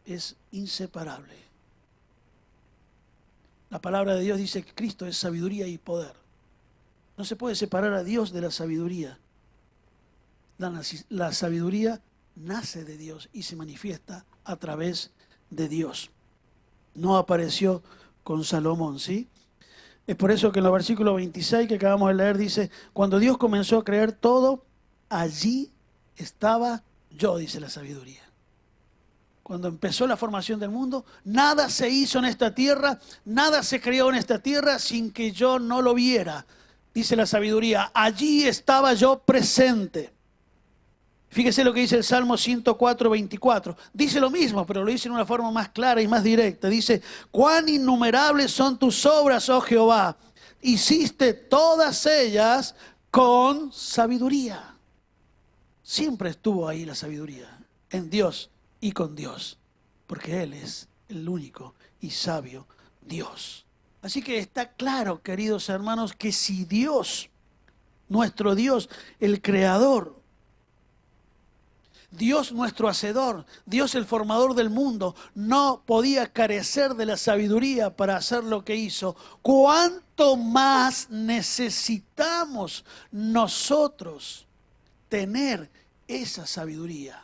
es inseparable. La palabra de Dios dice que Cristo es sabiduría y poder. No se puede separar a Dios de la sabiduría. La sabiduría nace de Dios y se manifiesta a través de Dios. No apareció con Salomón, ¿sí? Es por eso que en el versículo 26 que acabamos de leer dice, cuando Dios comenzó a crear todo, allí estaba yo, dice la sabiduría. Cuando empezó la formación del mundo, nada se hizo en esta tierra, nada se creó en esta tierra sin que yo no lo viera, dice la sabiduría. Allí estaba yo presente. Fíjese lo que dice el Salmo 104, 24. Dice lo mismo, pero lo dice en una forma más clara y más directa. Dice, cuán innumerables son tus obras, oh Jehová. Hiciste todas ellas con sabiduría. Siempre estuvo ahí la sabiduría, en Dios y con Dios, porque Él es el único y sabio Dios. Así que está claro, queridos hermanos, que si Dios, nuestro Dios, el Creador, Dios nuestro Hacedor, Dios el formador del mundo, no podía carecer de la sabiduría para hacer lo que hizo, ¿cuánto más necesitamos nosotros tener esa sabiduría?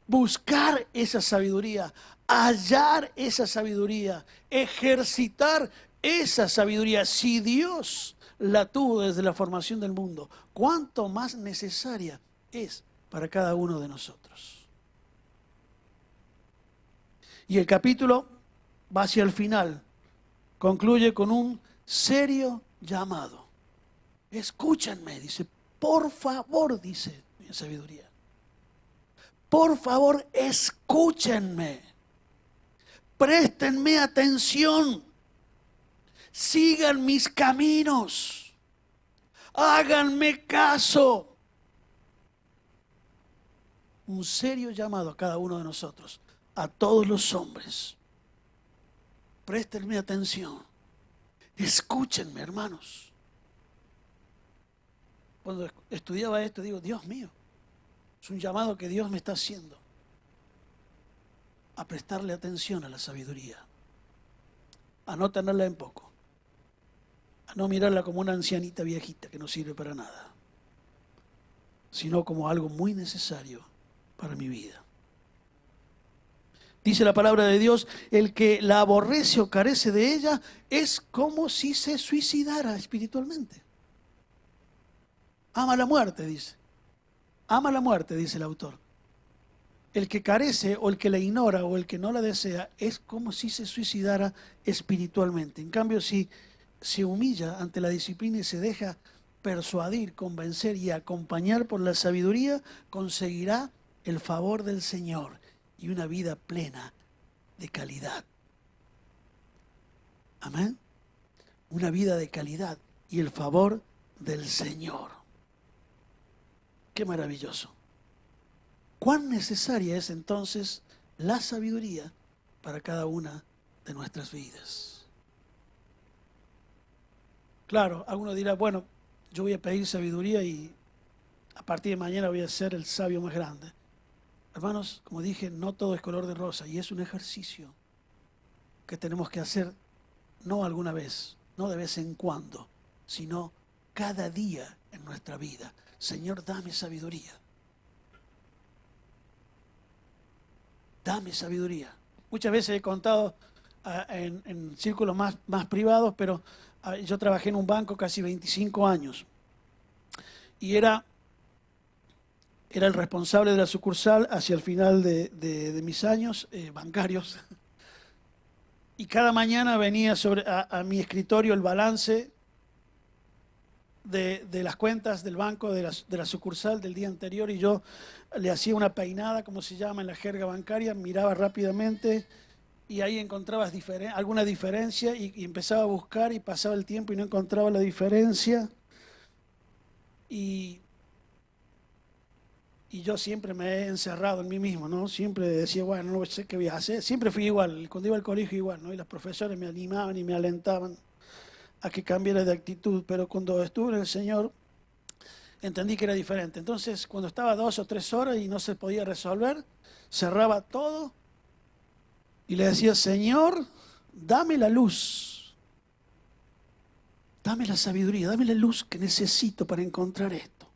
Buscar esa sabiduría, hallar esa sabiduría, ejercitar esa sabiduría. Si Dios la tuvo desde la formación del mundo, ¿cuánto más necesaria es para cada uno de nosotros? Y el capítulo va hacia el final, concluye con un serio llamado. Escúchenme, dice, por favor, dice mi sabiduría. Por favor, escúchenme. Préstenme atención. Sigan mis caminos. Háganme caso. Un serio llamado a cada uno de nosotros, a todos los hombres. Préstenme atención. Escúchenme, hermanos. Cuando estudiaba esto, digo, Dios mío, es un llamado que Dios me está haciendo a prestarle atención a la sabiduría, a no tenerla en poco, a no mirarla como una ancianita viejita que no sirve para nada, sino como algo muy necesario para mi vida. Dice la palabra de Dios, el que la aborrece o carece de ella es como si se suicidara espiritualmente. Ama la muerte, dice. Ama la muerte, dice el autor. El que carece o el que la ignora o el que no la desea es como si se suicidara espiritualmente. En cambio, si se humilla ante la disciplina y se deja persuadir, convencer y acompañar por la sabiduría, conseguirá el favor del Señor y una vida plena de calidad. Amén. Una vida de calidad y el favor del Señor. Qué maravilloso. ¿Cuán necesaria es entonces la sabiduría para cada una de nuestras vidas? Claro, alguno dirá, bueno, yo voy a pedir sabiduría y a partir de mañana voy a ser el sabio más grande. Hermanos, como dije, no todo es color de rosa y es un ejercicio que tenemos que hacer no alguna vez, no de vez en cuando, sino cada día en nuestra vida. Señor, dame sabiduría. Dame sabiduría. Muchas veces he contado en círculos más privados, pero yo trabajé en un banco casi 25 años y era el responsable de la sucursal hacia el final de mis años bancarios. Y cada mañana venía a mi escritorio el balance de las cuentas del banco, de la sucursal del día anterior, y yo le hacía una peinada, como se llama en la jerga bancaria, miraba rápidamente y ahí encontrabas alguna diferencia y empezaba a buscar y pasaba el tiempo y no encontraba la diferencia. Y yo siempre me he encerrado en mí mismo, ¿no? Siempre decía, bueno, no sé qué voy a hacer. Siempre fui igual, cuando iba al colegio igual, ¿no? Y los profesores me animaban y me alentaban a que cambiara de actitud, pero cuando estuve en el Señor entendí que era diferente. Entonces, cuando estaba 2 o 3 horas y no se podía resolver, cerraba todo y le decía, Señor, dame la luz, dame la sabiduría, dame la luz que necesito para encontrar esto,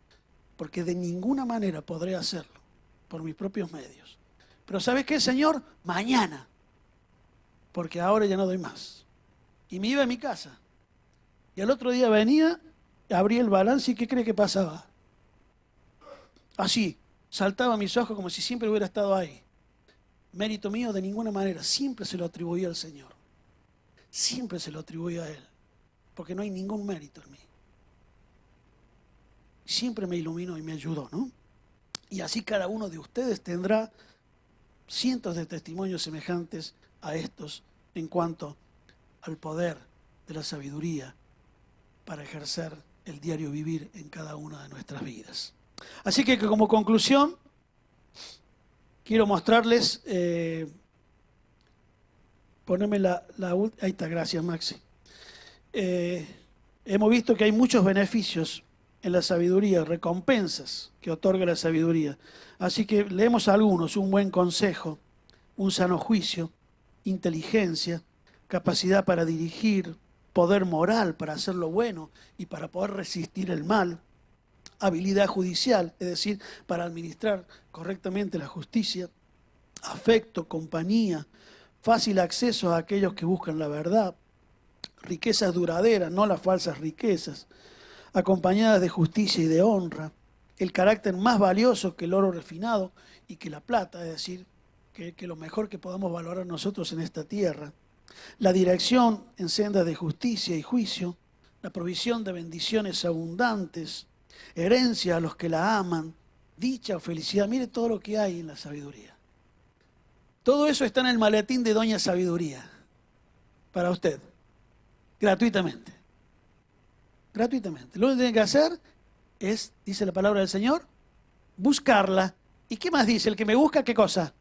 porque de ninguna manera podré hacerlo por mis propios medios. Pero ¿sabes qué, Señor? Mañana, porque ahora ya no doy más. Y me iba a mi casa. Y al otro día venía, abría el balance y ¿qué cree que pasaba? Así, saltaba a mis ojos como si siempre hubiera estado ahí. Mérito mío de ninguna manera, siempre se lo atribuía al Señor. Siempre se lo atribuía a Él, porque no hay ningún mérito en mí. Siempre me iluminó y me ayudó, ¿no? Y así cada uno de ustedes tendrá cientos de testimonios semejantes a estos en cuanto al poder de la sabiduría para ejercer el diario vivir en cada una de nuestras vidas. Así que como conclusión, quiero mostrarles, ponerme ahí está, gracias Maxi. Hemos visto que hay muchos beneficios en la sabiduría, recompensas que otorga la sabiduría. Así que leemos algunos: un buen consejo, un sano juicio, inteligencia, capacidad para dirigir, poder moral para hacer lo bueno y para poder resistir el mal, habilidad judicial, es decir, para administrar correctamente la justicia, afecto, compañía, fácil acceso a aquellos que buscan la verdad, riquezas duraderas, no las falsas riquezas, acompañadas de justicia y de honra, el carácter más valioso que el oro refinado y que la plata, es decir, que lo mejor que podamos valorar nosotros en esta tierra, la dirección en sendas de justicia y juicio, la provisión de bendiciones abundantes, herencia a los que la aman, dicha o felicidad. Mire todo lo que hay en la sabiduría. Todo eso está en el maletín de Doña Sabiduría, para usted, gratuitamente. Gratuitamente. Lo único que tiene que hacer es, dice la palabra del Señor, buscarla. ¿Y qué más dice? El que me busca, ¿qué cosa?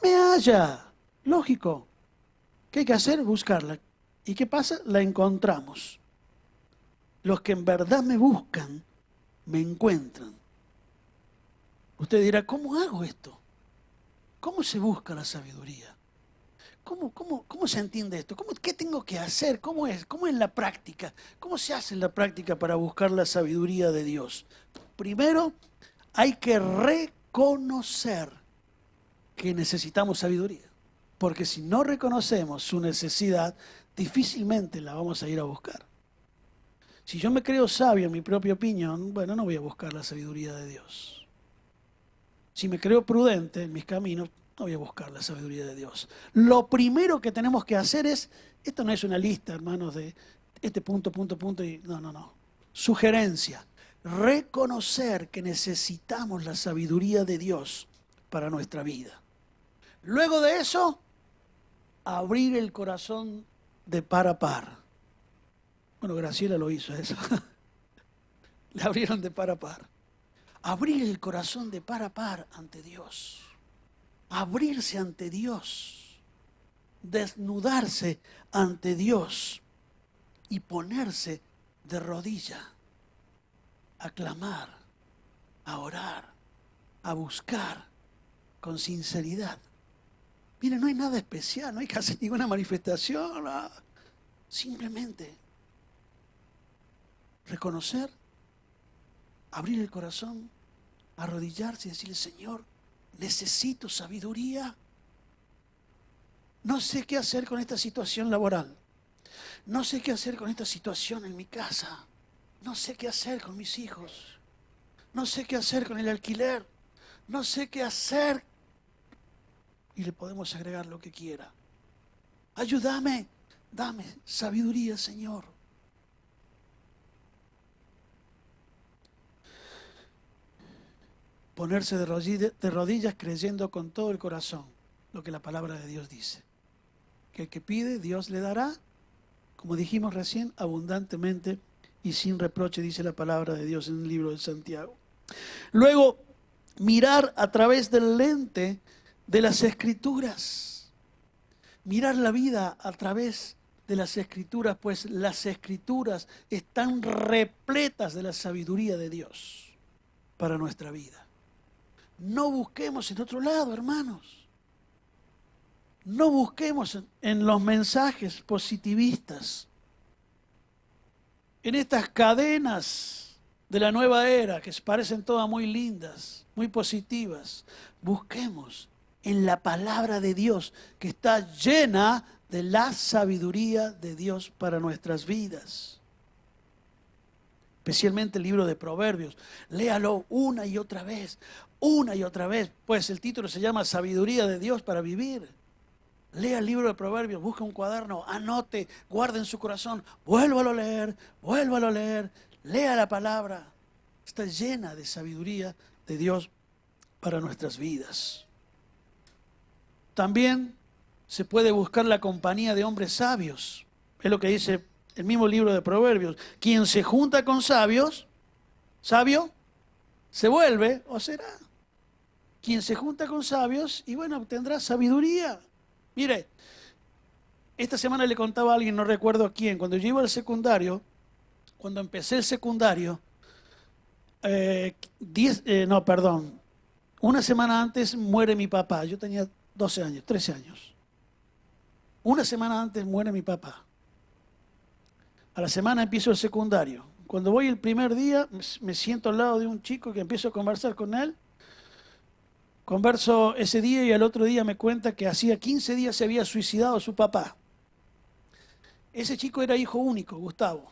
Me halla. Lógico. ¿Qué hay que hacer? Buscarla. ¿Y qué pasa? La encontramos. Los que en verdad me buscan, me encuentran. Usted dirá, ¿cómo hago esto? ¿Cómo se busca la sabiduría? ¿Cómo se entiende esto? ¿Qué tengo que hacer? ¿Cómo es la práctica? ¿Cómo se hace en la práctica para buscar la sabiduría de Dios? Primero, hay que reconocer que necesitamos sabiduría. Porque si no reconocemos su necesidad, difícilmente la vamos a ir a buscar. Si yo me creo sabio en mi propia opinión, bueno, no voy a buscar la sabiduría de Dios. Si me creo prudente en mis caminos, no voy a buscar la sabiduría de Dios. Lo primero que tenemos que hacer es, esto no es una lista, hermanos, de este punto, y no. Sugerencia, reconocer que necesitamos la sabiduría de Dios para nuestra vida. Luego de eso, abrir el corazón de par a par. Bueno, Graciela lo hizo eso. Le abrieron de par a par. Abrir el corazón de par a par ante Dios. Abrirse ante Dios. Desnudarse ante Dios. Y ponerse de rodilla. A clamar, a orar, a buscar con sinceridad. Mire, no hay nada especial, no hay que hacer ninguna manifestación. No. Simplemente reconocer, abrir el corazón, arrodillarse y decirle, Señor, necesito sabiduría. No sé qué hacer con esta situación laboral. No sé qué hacer con esta situación en mi casa. No sé qué hacer con mis hijos. No sé qué hacer con el alquiler. No sé qué hacer. Y le podemos agregar lo que quiera. Ayúdame, dame sabiduría, Señor. Ponerse de rodillas creyendo con todo el corazón lo que la palabra de Dios dice. Que el que pide, Dios le dará, como dijimos recién, abundantemente y sin reproche, dice la palabra de Dios en el libro de Santiago. Luego, mirar a través del lente de las Escrituras. Mirar la vida a través de las Escrituras, pues las Escrituras están repletas de la sabiduría de Dios para nuestra vida. No busquemos en otro lado, hermanos. No busquemos en los mensajes positivistas, en estas cadenas de la nueva era que parecen todas muy lindas, muy positivas. Busquemos en la palabra de Dios que está llena de la sabiduría de Dios para nuestras vidas. Especialmente el libro de Proverbios. Léalo una y otra vez, pues el título se llama Sabiduría de Dios para vivir. Lea el libro de Proverbios, busca un cuaderno, anote, guarde en su corazón, vuélvalo a leer, lea la palabra. Está llena de sabiduría de Dios para nuestras vidas. También se puede buscar la compañía de hombres sabios. Es lo que dice el mismo libro de Proverbios. Quien se junta con sabios, sabio, se vuelve o será. Quien se junta con sabios, y bueno, obtendrá sabiduría. Mire, esta semana le contaba a alguien, no recuerdo a quién, cuando yo iba al secundario, cuando empecé el secundario, una semana antes muere mi papá, yo tenía 12 años, 13 años. Una semana antes muere mi papá. A la semana empiezo el secundario. Cuando voy el primer día, me siento al lado de un chico que empiezo a conversar con él. Converso ese día y al otro día me cuenta que hacía 15 días se había suicidado su papá. Ese chico era hijo único, Gustavo.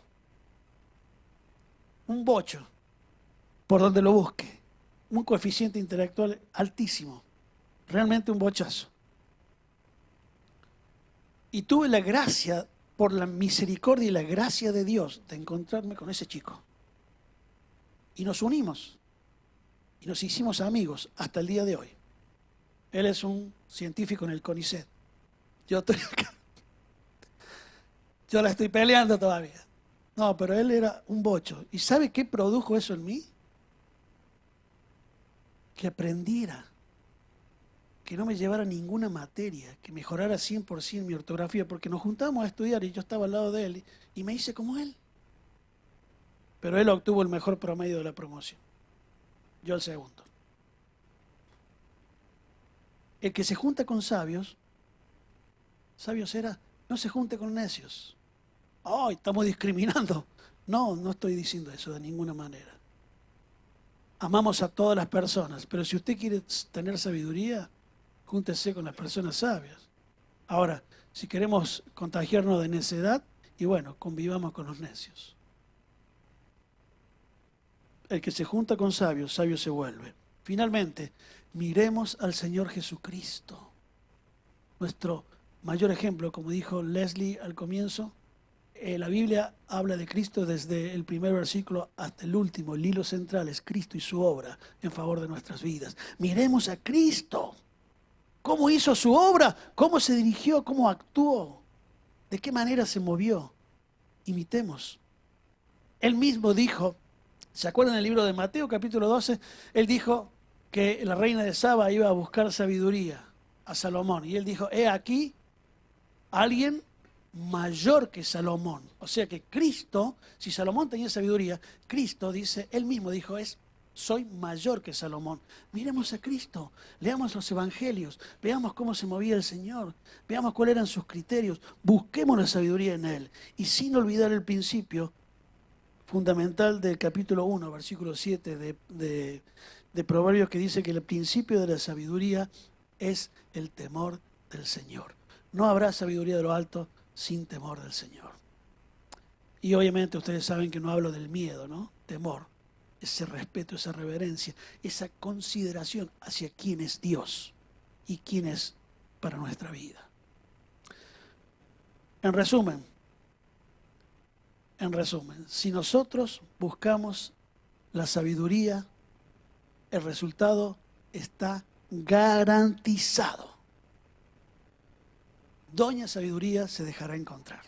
Un bocho, por donde lo busque. Un coeficiente intelectual altísimo. Realmente un bochazo. Y tuve la gracia, por la misericordia y la gracia de Dios, de encontrarme con ese chico. Y nos unimos. Y nos hicimos amigos hasta el día de hoy. Él es un científico en el CONICET. Yo la estoy peleando todavía. No, pero él era un bocho. ¿Y sabe qué produjo eso en mí? Que aprendiera, que no me llevara ninguna materia, que mejorara 100% mi ortografía, porque nos juntamos a estudiar y yo estaba al lado de él y me hice como él. Pero él obtuvo el mejor promedio de la promoción. Yo el segundo. El que se junta con sabios, sabio será, no se junte con necios. ¡Ay, estamos discriminando! No, no estoy diciendo eso de ninguna manera. Amamos a todas las personas, pero si usted quiere tener sabiduría, júntese con las personas sabias. Ahora, si queremos contagiarnos de necedad, y bueno, convivamos con los necios. El que se junta con sabios, sabio se vuelve. Finalmente, miremos al Señor Jesucristo. Nuestro mayor ejemplo, como dijo Leslie al comienzo, la Biblia habla de Cristo desde el primer versículo hasta el último. El hilo central es Cristo y su obra en favor de nuestras vidas. Miremos a Cristo. ¿Cómo hizo su obra? ¿Cómo se dirigió? ¿Cómo actuó? ¿De qué manera se movió? Imitemos. Él mismo dijo, ¿se acuerdan del libro de Mateo, capítulo 12? Él dijo que la reina de Saba iba a buscar sabiduría a Salomón. Y él dijo, he aquí alguien mayor que Salomón. O sea que Cristo, si Salomón tenía sabiduría, Cristo dice, él mismo dijo, soy mayor que Salomón. Miremos a Cristo, leamos los evangelios, veamos cómo se movía el Señor, veamos cuáles eran sus criterios, busquemos la sabiduría en Él. Y sin olvidar el principio fundamental del capítulo 1, versículo 7 de Proverbios, que dice que el principio de la sabiduría es el temor del Señor. No habrá sabiduría de lo alto sin temor del Señor. Y obviamente ustedes saben que no hablo del miedo, ¿no? Temor, ese respeto, esa reverencia, esa consideración hacia quién es Dios y quién es para nuestra vida. En resumen, si nosotros buscamos la sabiduría, el resultado está garantizado. Doña Sabiduría se dejará encontrar.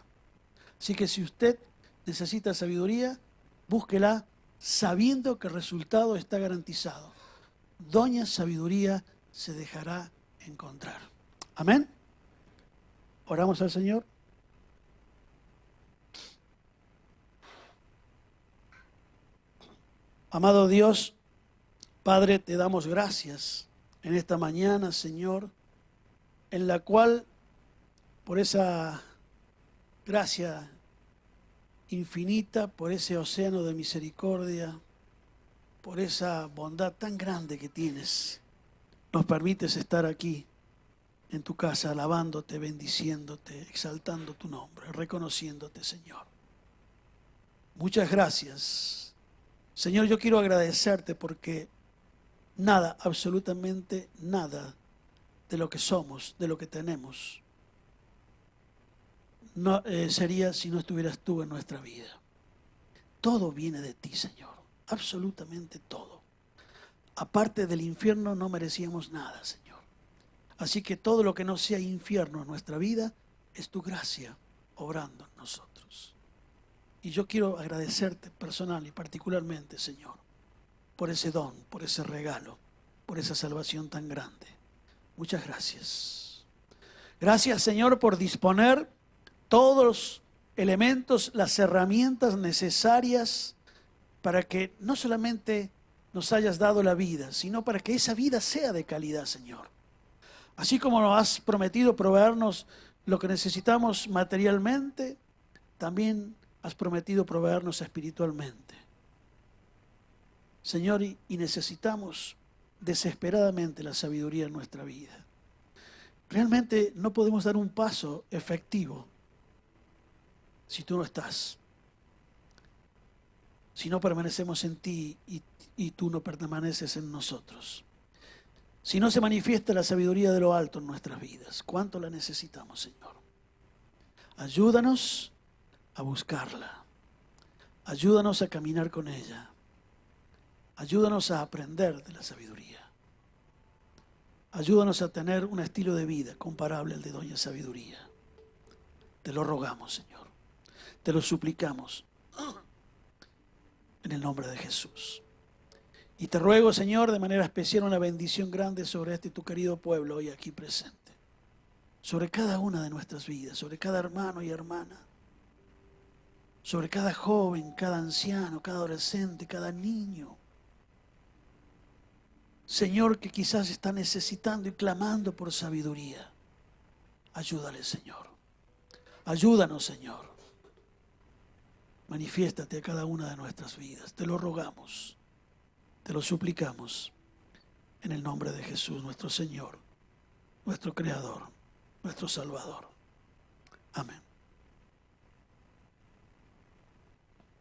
Así que si usted necesita sabiduría, búsquela sabiendo que el resultado está garantizado. Doña Sabiduría se dejará encontrar. Amén. Oramos al Señor. Amado Dios, Padre, te damos gracias en esta mañana, Señor, en la cual, por esa gracia infinita, por ese océano de misericordia, por esa bondad tan grande que tienes, nos permites estar aquí en tu casa, alabándote, bendiciéndote, exaltando tu nombre, reconociéndote, Señor. Muchas gracias. Señor, yo quiero agradecerte porque nada, absolutamente nada de lo que somos, de lo que tenemos, no, sería si no estuvieras tú en nuestra vida. Todo viene de ti, Señor, absolutamente todo. Aparte del infierno no merecíamos nada, Señor. Así que todo lo que no sea infierno en nuestra vida es tu gracia obrando en nosotros. Y yo quiero agradecerte personal y particularmente, Señor, por ese don, por ese regalo, por esa salvación tan grande. Muchas gracias. Gracias, Señor, por disponer todos los elementos, las herramientas necesarias para que no solamente nos hayas dado la vida, sino para que esa vida sea de calidad, Señor. Así como nos has prometido proveernos lo que necesitamos materialmente, también has prometido proveernos espiritualmente. Señor, y necesitamos desesperadamente la sabiduría en nuestra vida. Realmente no podemos dar un paso efectivo si tú no estás. Si no permanecemos en ti y tú no permaneces en nosotros. Si no se manifiesta la sabiduría de lo alto en nuestras vidas. ¿Cuánto la necesitamos, Señor? Ayúdanos a buscarla. Ayúdanos a caminar con ella. Ayúdanos a aprender de la sabiduría. Ayúdanos a tener un estilo de vida comparable al de Doña Sabiduría. Te lo rogamos, Señor. Te lo suplicamos en el nombre de Jesús. Y te ruego, Señor, de manera especial una bendición grande sobre este tu querido pueblo hoy aquí presente. Sobre cada una de nuestras vidas, sobre cada hermano y hermana. Sobre cada joven, cada anciano, cada adolescente, cada niño. Señor, que quizás está necesitando y clamando por sabiduría. Ayúdale, Señor. Ayúdanos, Señor. Manifiéstate a cada una de nuestras vidas. Te lo rogamos. Te lo suplicamos. En el nombre de Jesús, nuestro Señor, nuestro Creador nuestro Salvador. Amén.